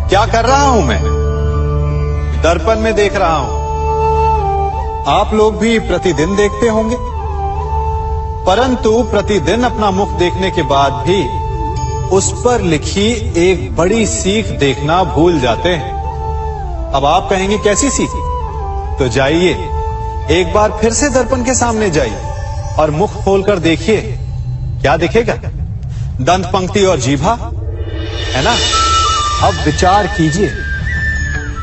क्या कर रहा हूं मैं? दर्पण में देख रहा हूं। आप लोग भी प्रतिदिन देखते होंगे, परंतु प्रतिदिन अपना मुख देखने के बाद भी उस पर लिखी एक बड़ी सीख देखना भूल जाते हैं। अब आप कहेंगे कैसी सीख? तो जाइए, एक बार फिर से दर्पण के सामने जाइए और मुख खोलकर देखिए, क्या दिखेगा? दंत पंक्ति और जीभा, है ना? अब विचार कीजिए,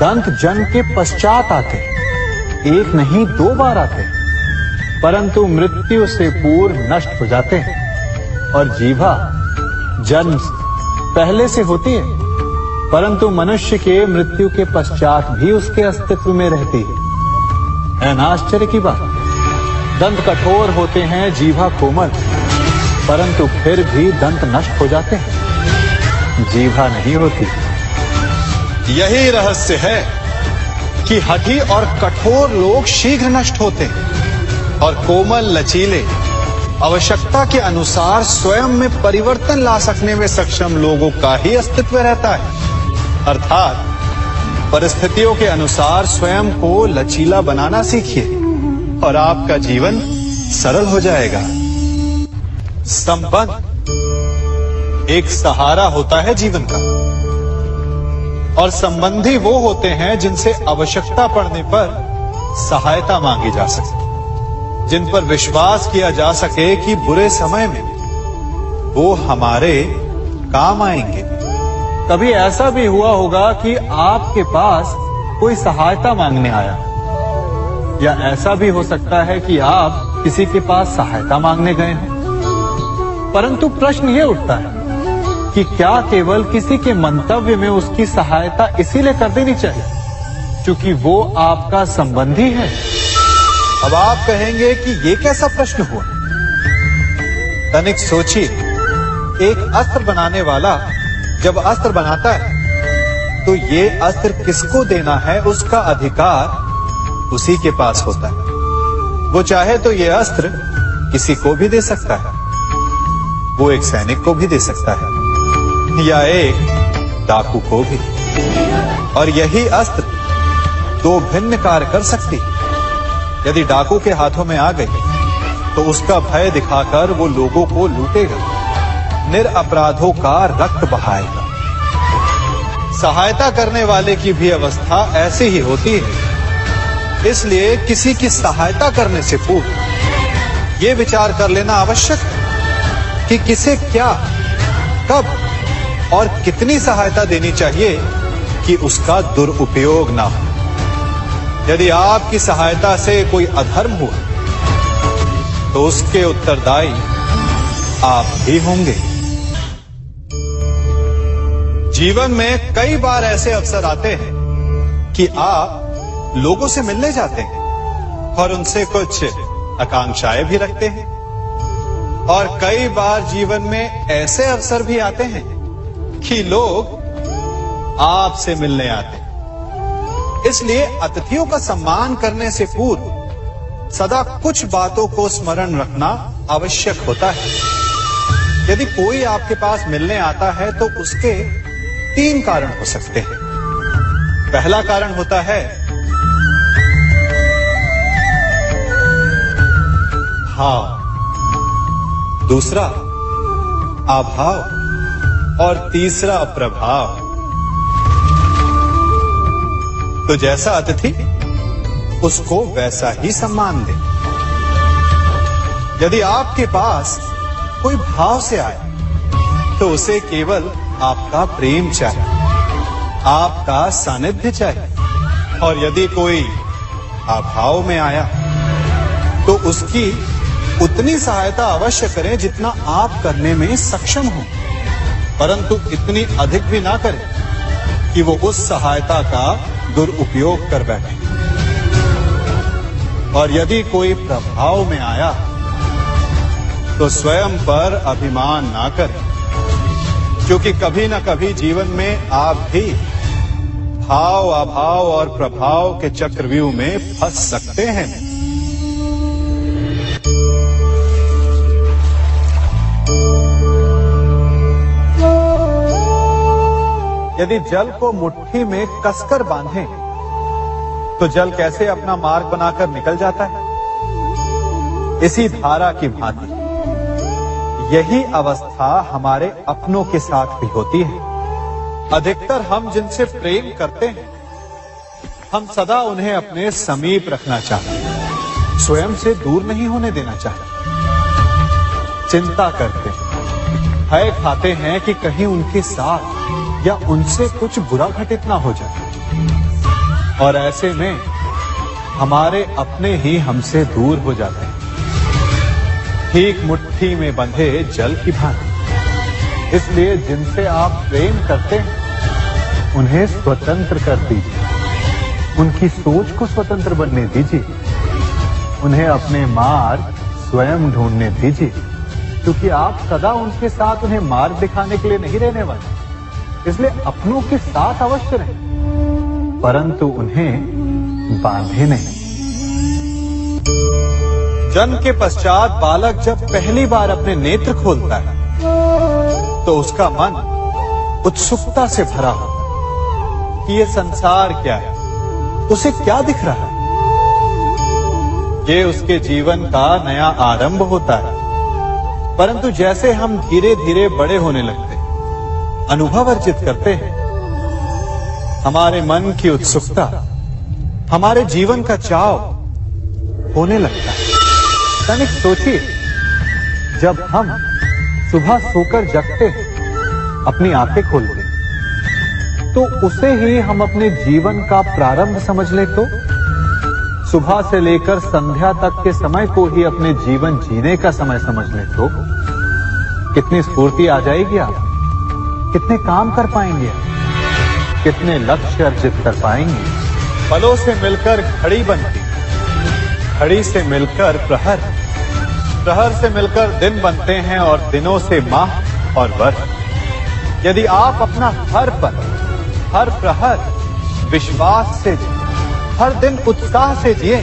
दंत जन्म के पश्चात आते, एक नहीं 2 बार आते, परंतु मृत्यु से पूर्व नष्ट हो जाते हैं। और जीभा जन्म पहले से होती है, परंतु मनुष्य के मृत्यु के पश्चात भी उसके अस्तित्व में रहती है ना आश्चर्य की बात? दंत कठोर होते हैं, जीभा कोमल, परंतु फिर भी दंत नष्ट हो जाते हैं, जीभा नहीं होती। यही रहस्य है कि हठी और कठोर लोग शीघ्र नष्ट होते हैं और कोमल लचीले आवश्यकता के अनुसार स्वयं में परिवर्तन ला सकने में सक्षम लोगों का ही अस्तित्व रहता है। अर्थात परिस्थितियों के अनुसार स्वयं को लचीला बनाना सीखिए और आपका जीवन सरल हो जाएगा। संबंध एक सहारा होता है जीवन का, और संबंधी वो होते हैं जिनसे आवश्यकता पड़ने पर सहायता मांगी जा सके, जिन पर विश्वास किया जा सके कि बुरे समय में वो हमारे काम आएंगे। कभी ऐसा भी हुआ होगा कि आपके पास कोई सहायता मांगने आया, या ऐसा भी हो सकता है कि आप किसी के पास सहायता मांगने गए हैं, परंतु प्रश्न ये उठता है कि क्या केवल किसी के मंतव्य में उसकी सहायता इसीलिए कर देनी चाहिए क्योंकि वो आपका संबंधी है? अब आप कहेंगे कि ये कैसा प्रश्न हुआ? तनिक सोचिए, एक अस्त्र बनाने वाला जब अस्त्र बनाता है तो ये अस्त्र किसको देना है उसका अधिकार उसी के पास होता है। वो चाहे तो ये अस्त्र किसी को भी दे सकता है, वो एक सैनिक को भी दे सकता है या एक डाकू को भी, और यही अस्त्र 2 भिन्न कार्य कर सकती है। यदि डाकू के हाथों में आ गई तो उसका भय दिखाकर वो लोगों को लूटेगा, निरपराधों का रक्त बहाएगा। सहायता करने वाले की भी अवस्था ऐसी ही होती है। इसलिए किसी की सहायता करने से पूर्व ये विचार कर लेना आवश्यक है कि किसे क्या, कब और कितनी सहायता देनी चाहिए कि उसका दुरुपयोग ना हो। यदि आपकी सहायता से कोई अधर्म हुआ तो उसके उत्तरदायी आप ही होंगे। जीवन में कई बार ऐसे अवसर आते हैं कि आप लोगों से मिलने जाते हैं और उनसे कुछ आकांक्षाएं भी रखते हैं, और कई बार जीवन में ऐसे अवसर भी आते हैं कि लोग आपसे मिलने आते हैं। इसलिए अतिथियों का सम्मान करने से पूर्व सदा कुछ बातों को स्मरण रखना आवश्यक होता है। यदि कोई आपके पास मिलने आता है तो उसके 3 कारण हो सकते हैं। पहला कारण होता है भाव, दूसरा अभाव और तीसरा प्रभाव। तो जैसा अतिथि उसको वैसा ही सम्मान दे। यदि आपके पास कोई भाव से आए तो उसे केवल आपका प्रेम चाहिए, आपका सानिध्य चाहिए, और यदि कोई अभाव में आया तो उसकी उतनी सहायता अवश्य करें जितना आप करने में सक्षम हो, परंतु इतनी अधिक भी ना करें कि वो उस सहायता का दुरुपयोग कर बैठे। और यदि कोई प्रभाव में आया तो स्वयं पर अभिमान ना करें, क्योंकि कभी ना कभी जीवन में आप भी भाव, अभाव और प्रभाव के चक्रव्यूह में फंस सकते हैं। यदि जल को मुट्ठी में कसकर बांधें, तो जल कैसे अपना मार्ग बनाकर निकल जाता है? इसी धारा की भांति यही अवस्था हमारे अपनों के साथ भी होती है। अधिकतर हम जिनसे प्रेम करते हैं, हम सदा उन्हें अपने समीप रखना चाहते हैं, स्वयं से दूर नहीं होने देना चाहते। चिंता करते हैं, भय खाते हैं कि कहीं उनके साथ या उनसे कुछ बुरा घटित ना हो जाए, और ऐसे में हमारे अपने ही हमसे दूर हो जाते हैं, ठीक मुट्ठी में बंधे जल की भांति। इसलिए जिनसे आप प्रेम करते हैं, उन्हें स्वतंत्र कर दीजिए, उनकी सोच को स्वतंत्र बनने दीजिए, उन्हें अपने मार्ग स्वयं ढूंढने दीजिए, क्योंकि आप सदा उनके साथ उन्हें मार्ग दिखाने के लिए नहीं रहने वाले। इसलिए अपनों के साथ अवश्य रहें, परंतु उन्हें बांधे नहीं। जन्म के पश्चात बालक जब पहली बार अपने नेत्र खोलता है, तो उसका मन उत्सुकता से भरा होता है कि ये संसार क्या है, उसे क्या दिख रहा है। ये उसके जीवन का नया आरंभ होता है। परंतु जैसे हम धीरे धीरे बड़े होने लगते हैं, अनुभव अर्जित करते हैं, हमारे मन की उत्सुकता, हमारे जीवन का चाव होने लगता है। तनिक सोचिए, जब हम सुबह सोकर जगते हैं, अपनी आंखें खोलते हैं, तो उसे ही हम अपने जीवन का प्रारंभ समझ ले, तो सुबह से लेकर संध्या तक के समय को ही अपने जीवन जीने का समय समझ ले, तो कितनी स्फूर्ति आ जाएगी। आप कितने काम कर पाएंगे, कितने लक्ष्य अर्जित कर पाएंगे। फलों से मिलकर घड़ी बनती, घड़ी से मिलकर प्रहर, प्रहर से मिलकर दिन बनते हैं, और दिनों से माह और वर्ष। यदि आप अपना हर पल, हर प्रहर विश्वास से जिए, हर दिन उत्साह से जिए,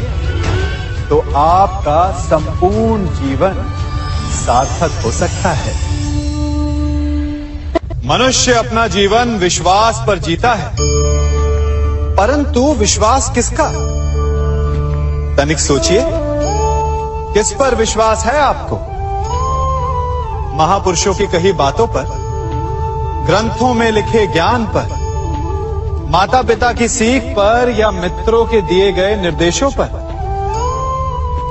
तो आपका संपूर्ण जीवन सार्थक हो सकता है। मनुष्य अपना जीवन विश्वास पर जीता है, परंतु विश्वास किसका? तनिक सोचिए, किस पर विश्वास है आपको? महापुरुषों की कही बातों पर, ग्रंथों में लिखे ज्ञान पर, माता पिता की सीख पर, या मित्रों के दिए गए निर्देशों पर,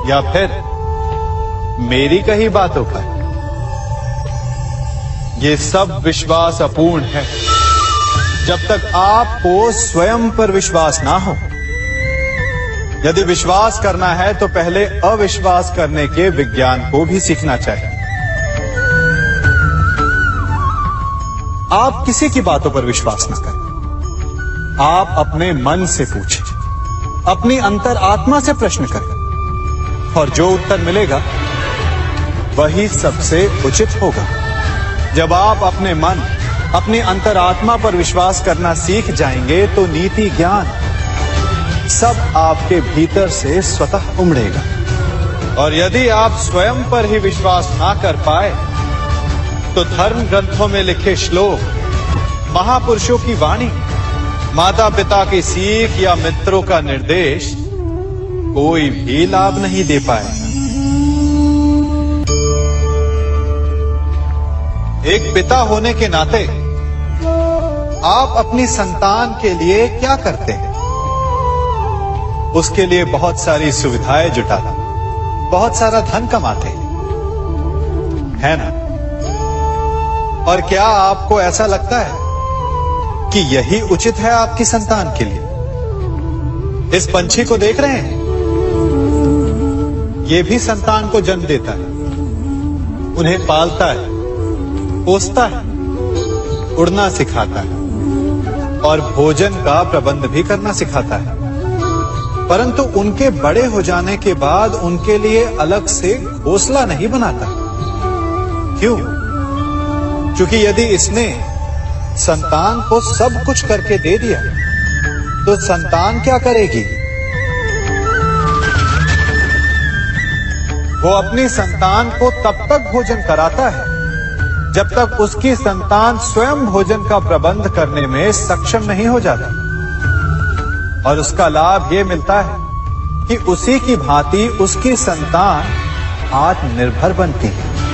या फिर मेरी कही बातों पर? ये सब विश्वास अपूर्ण है जब तक आपको स्वयं पर विश्वास ना हो। यदि विश्वास करना है तो पहले अविश्वास करने के विज्ञान को भी सीखना चाहिए। आप किसी की बातों पर विश्वास न करें, आप अपने मन से पूछें, अपनी अंतर आत्मा से प्रश्न करें, और जो उत्तर मिलेगा वही सबसे उचित होगा। जब आप अपने मन, अपनी अंतरात्मा पर विश्वास करना सीख जाएंगे, तो नीति ज्ञान सब आपके भीतर से स्वतः उमड़ेगा। और यदि आप स्वयं पर ही विश्वास ना कर पाए, तो धर्म ग्रंथों में लिखे श्लोक, महापुरुषों की वाणी, माता पिता की सीख या मित्रों का निर्देश कोई भी लाभ नहीं दे पाएगा। एक पिता होने के नाते आप अपनी संतान के लिए क्या करते हैं? उसके लिए बहुत सारी सुविधाएं जुटाते, बहुत सारा धन कमाते है ना? और क्या आपको ऐसा लगता है कि यही उचित है आपकी संतान के लिए? इस पंछी को देख रहे हैं, ये भी संतान को जन्म देता है, उन्हें पालता है, पोसता है, उड़ना सिखाता है और भोजन का प्रबंध भी करना सिखाता है। परंतु उनके बड़े हो जाने के बाद उनके लिए अलग से घोंसला नहीं बनाता। क्यों? क्योंकि यदि इसने संतान को सब कुछ करके दे दिया, तो संतान क्या करेगी? वो अपनी संतान को तब तक भोजन कराता है जब तक उसकी संतान स्वयं भोजन का प्रबंध करने में सक्षम नहीं हो जाता। और उसका लाभ ये मिलता है कि उसी की भांति उसकी संतान आत्मनिर्भर बनती है।